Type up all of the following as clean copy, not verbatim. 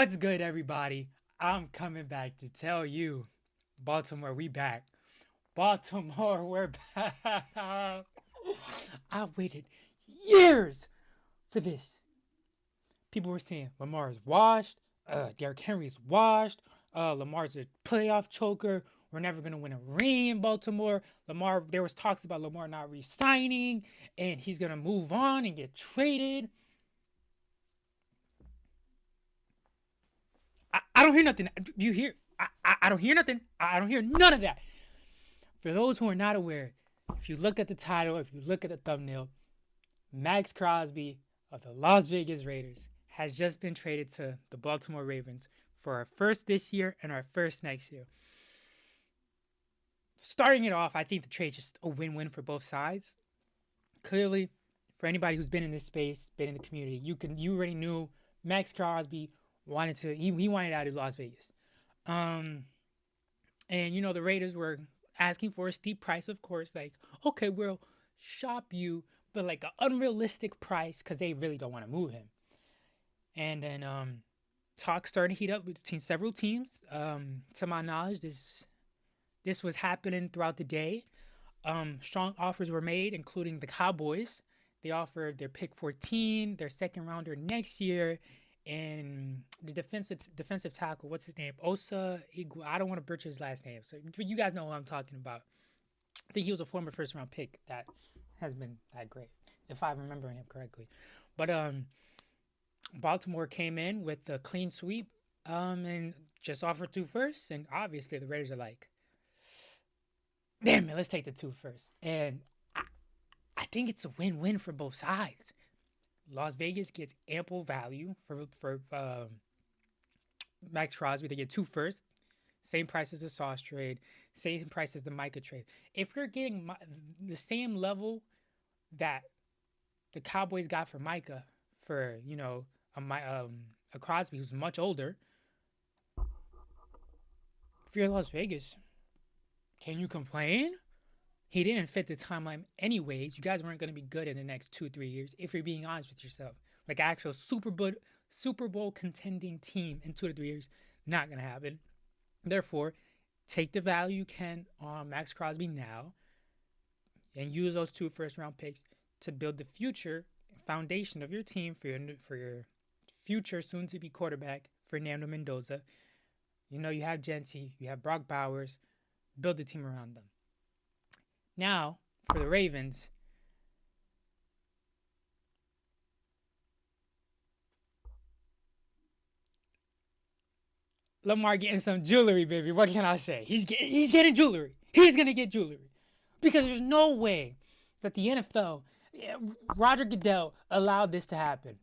What's good, everybody? I'm coming back to tell you, Baltimore, we back. Baltimore, we're back. I waited years for this. People were saying Lamar is washed, Derrick Henry is washed, Lamar's a playoff choker. We're never gonna win a ring in Baltimore. Lamar, there was talks about Lamar not re-signing, and he's gonna move on and get traded. I don't hear nothing. You hear? I don't hear nothing. I don't hear none of that. For those who are not aware, if you look at the title, if you look at the thumbnail, Maxx Crosby of the Las Vegas Raiders has just been traded to the Baltimore Ravens for our first this year and our first next year. Starting it off, I think the trade's just a win-win for both sides. Clearly, for anybody who's been in this space, been in the community, you already knew Maxx Crosby he wanted out of Las Vegas. Um, and the Raiders were asking for a steep price, of course. Like, okay, we'll shop you, but like an unrealistic price because they really don't want to move him. And then talk started to heat up between several teams. To my knowledge, this was happening throughout the day. Strong offers were made, including the Cowboys. They offered their pick 14, their second rounder next year, and the defensive tackle. What's his name? Osa Igua. I don't want to butcher his last name, so but you guys know who I'm talking about. I think he was a former first round pick that has been that great, if I remember him correctly. But Baltimore came in with a clean sweep, and just offered two firsts, and obviously the Raiders are like, damn it, let's take the two first. And I think it's a win-win for both sides. Las Vegas gets ample value for Maxx Crosby. They get two first, same price as the Sauce trade, same price as the Micah trade. If you're getting the same level that the Cowboys got for Micah for a Crosby who's much older, if you're Las Vegas, can you complain? He didn't fit the timeline anyways. You guys weren't going to be good in the next 2-3 years if you're being honest with yourself. Like actual Super Bowl contending team in 2 to 3 years, not going to happen. Therefore, take the value you can on Maxx Crosby now and use those two first round picks to build the future foundation of your team for your future soon to be quarterback, Fernando Mendoza. You have Genty, you have Brock Bowers, build the team around them. Now, for the Ravens, Lamar getting some jewelry, baby. What can I say? He's getting jewelry. He's gonna get jewelry because there's no way that the NFL, Roger Goodell, allowed this to happen.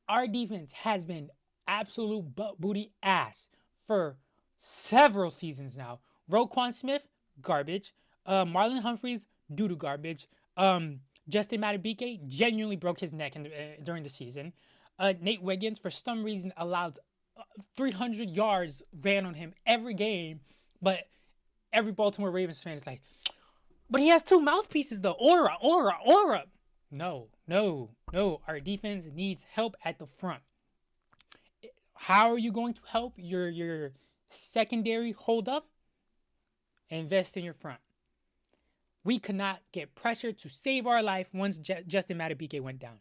Our defense has been absolute butt booty ass for several seasons now. Roquan Smith, garbage. Marlon Humphreys, doo-doo garbage. Justin Madubuike genuinely broke his neck during the season. Nate Wiggins, for some reason, allowed 300 yards ran on him every game, but every Baltimore Ravens fan is like, but he has two mouthpieces though. Aura. No. Our defense needs help at the front. How are you going to help your secondary hold up? Invest in your front. We could not get pressure to save our life once Justin Madubuike went down.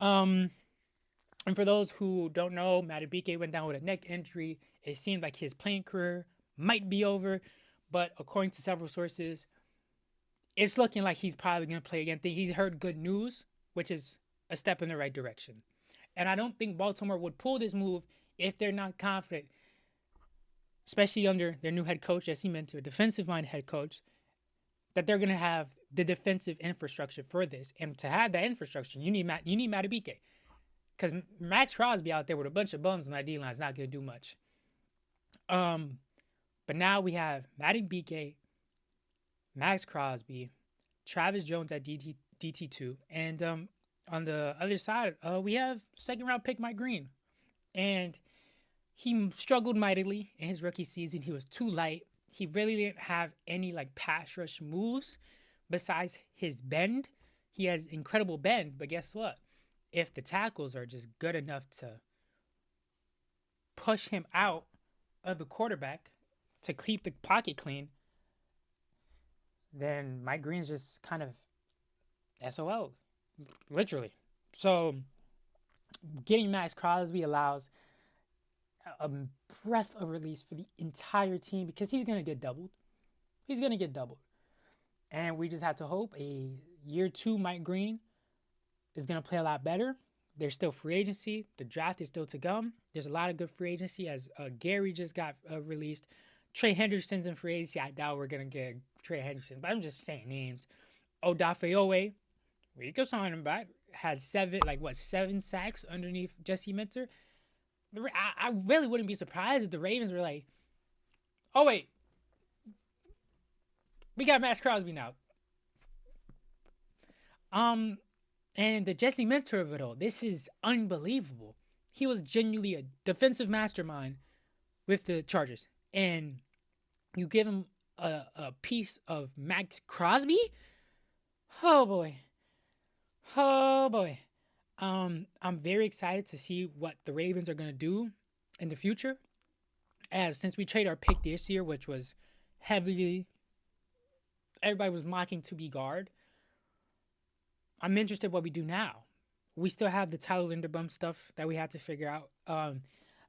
And for those who don't know, Madubuike went down with a neck injury. It seemed like his playing career might be over, but according to several sources, it's looking like he's probably going to play again. He's heard good news, which is a step in the right direction. And I don't think Baltimore would pull this move if they're not confident, especially under their new head coach, as he mentioned, a defensive-minded head coach, that they're going to have the defensive infrastructure for this. And to have that infrastructure, you need Madubuike. Because Maxx Crosby out there with a bunch of bums on that D-line is not going to do much. But now we have Madubuike, Maxx Crosby, Travis Jones at DT2, and on the other side, we have second-round pick Mike Green. And he struggled mightily in his rookie season. He was too light. He really didn't have any pass rush moves besides his bend. He has incredible bend, but guess what? if the tackles are just good enough to push him out of the quarterback to keep the pocket clean, then Mike Green's just kind of SOL, literally. So getting Max Crosby allows a breath of release for the entire team because he's gonna get doubled. He's gonna get doubled, and we just have to hope a year two Mike Green is gonna play a lot better. There's still free agency. The draft is still to come. There's a lot of good free agency as Gary just got released. Trey Henderson's in free agency. I doubt we're gonna get Trey Henderson, but I'm just saying names. Odafe, we could sign him back. Had seven sacks underneath Jesse Minter. I really wouldn't be surprised if the Ravens were like, oh wait, we got Max Crosby now. And the Jesse Minter of it all, this is unbelievable. He was genuinely a defensive mastermind with the Chargers, and you give him a piece of Max Crosby. Oh boy. Oh boy. I'm very excited to see what the Ravens are gonna do in the future. As since we traded our pick this year, which was heavily everybody was mocking to be guard, I'm interested in what we do now. We still have the Tyler Linderbaum stuff that we have to figure out.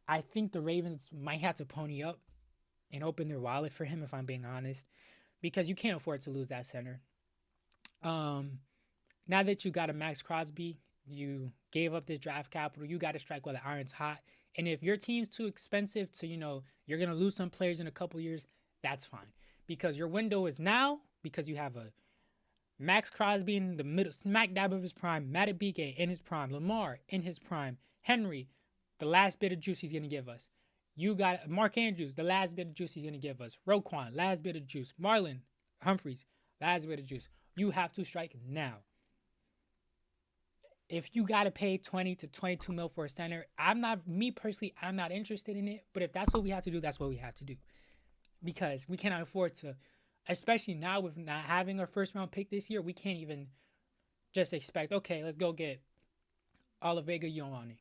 I think the Ravens might have to pony up and open their wallet for him, if I'm being honest, because you can't afford to lose that center. Now that you got a Max Crosby, you gave up this draft capital, you got to strike while the iron's hot. And if your team's too expensive to, you're going to lose some players in a couple years, that's fine. Because your window is now, because you have a Max Crosby in the middle, smack dab of his prime, Matabike in his prime, Lamar in his prime, Henry, the last bit of juice he's going to give us. You got Mark Andrews, the last bit of juice he's going to give us. Roquan, last bit of juice. Marlon Humphreys, last bit of juice. You have to strike now. If you got to pay 20 to 22 mil for a center, I'm not interested in it. But if that's what we have to do, that's what we have to do. Because we cannot afford to, especially now with not having our first round pick this year, we can't even just expect, okay, let's go get Olivega Ioane.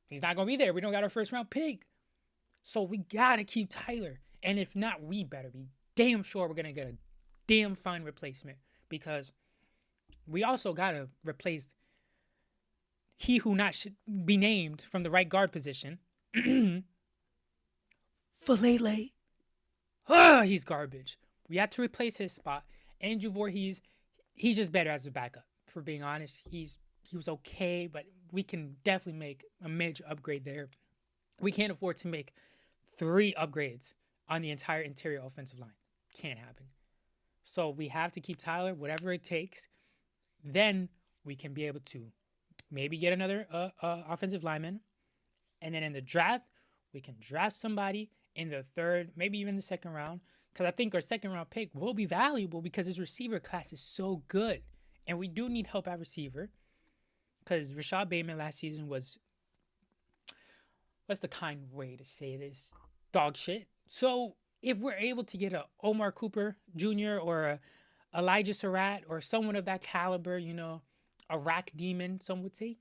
He's not going to be there. We don't got our first round pick. So we got to keep Tyler. And if not, we better be damn sure we're going to get a damn fine replacement. Because we also got to replace he who not should be named from the right guard position. Falele. He's garbage. We had to replace his spot. Andrew Voorhees, he's just better as a backup. For being honest, he was okay, but we can definitely make a major upgrade there. We can't afford to make 3 upgrades on the entire interior offensive line. Can't happen. So we have to keep Tyler, whatever it takes. Then we can be able to maybe get another offensive lineman. And then in the draft, we can draft somebody in the 3rd, maybe even the 2nd round. Because I think our 2nd round pick will be valuable because his receiver class is so good. And we do need help at receiver. Because Rashad Bateman last season was, what's the kind way to say this? Dog shit. So if we're able to get a Omar Cooper Jr. or a Elijah Surratt or someone of that caliber, a rack demon, some would say.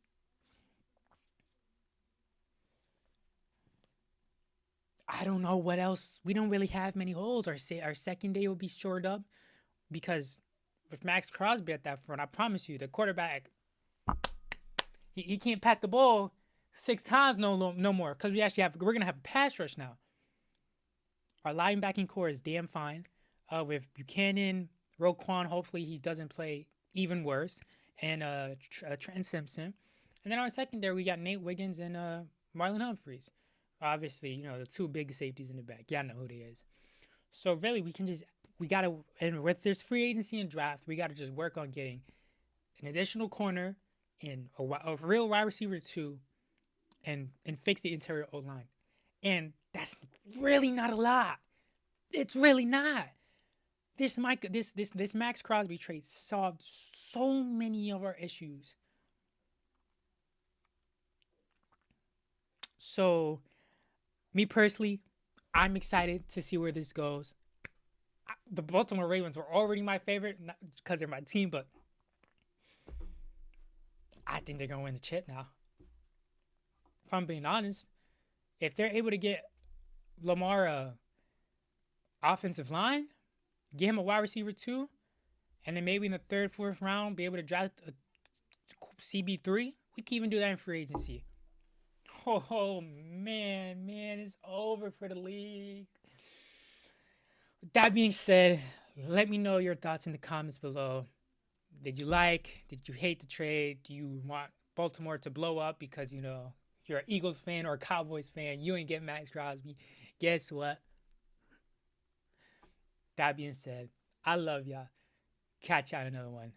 I don't know what else. We don't really have many holes. Our secondary will be shored up because with Max Crosby at that front, I promise you, the quarterback, he can't pat the ball 6 times no more because we're gonna have a pass rush now. Our linebacking core is damn fine. With Buchanan, Roquan, hopefully he doesn't play even worse, and Trent Simpson. And then our secondary, we got Nate Wiggins and Marlon Humphreys. Obviously, the 2 big safeties in the back. Y'all know who they is. So really, and with this free agency and draft, we gotta just work on getting an additional corner and a real wide receiver 2, and fix the interior O-line. And that's really not a lot. It's really not. This Max Crosby trade solved so many of our issues. So, me personally, I'm excited to see where this goes. The Baltimore Ravens were already my favorite, not because they're my team, but I think they're gonna win the chip now. If I'm being honest, if they're able to get Lamar a offensive line, get him a wide receiver too, and then maybe in the third, fourth round, be able to draft a CB3. We can even do that in free agency. Oh man, it's over for the league. With that being said, let me know your thoughts in the comments below. Did you hate the trade? Do you want Baltimore to blow up because, if you're an Eagles fan or a Cowboys fan, you ain't get Maxx Crosby? Guess what? That being said, I love y'all. Catch y'all in another one.